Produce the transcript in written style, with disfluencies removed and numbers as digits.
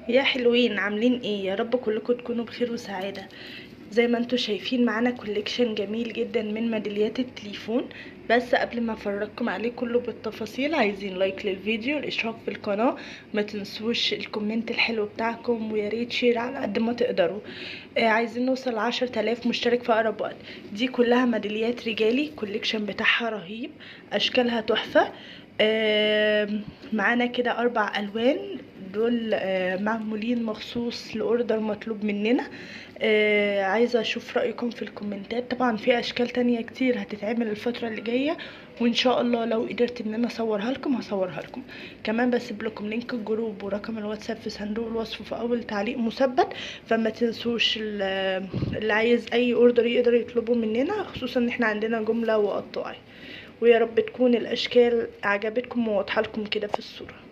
يا حلوين، عاملين ايه؟ يا رب كلكم تكونوا بخير وسعادة. زي ما انتوا شايفين معانا كوليكشن جميل جدا من ميداليات التليفون. بس قبل ما افرجكم عليه كله بالتفاصيل، عايزين لايك للفيديو، الاشتراك في القناة، ما تنسوش الكومنت الحلو بتاعكم، ويا ريت شير على قد ما تقدروا. عايزين نوصل 10,000 مشترك في اقرب وقت. دي كلها ميداليات رجالي، كوليكشن بتاعها رهيب، اشكالها تحفة. معانا كده 4 الوان، دول معمولين مخصوص لاوردر مطلوب مننا. عايزه اشوف رايكم في الكومنتات. طبعا في اشكال تانية كتير هتتعمل الفتره اللي جايه، وان شاء الله لو قدرت ان انا اصورها لكم هصورها لكم. كمان بسيب لكم لينك الجروب ورقم الواتساب في صندوق الوصف في اول تعليق مثبت. فما تنسوش اللي عايز اي اوردر يقدر يطلبه مننا، خصوصا ان احنا عندنا جمله وقطاعي. ويا رب تكون الاشكال عجبتكم وواضحه لكم كده في الصوره.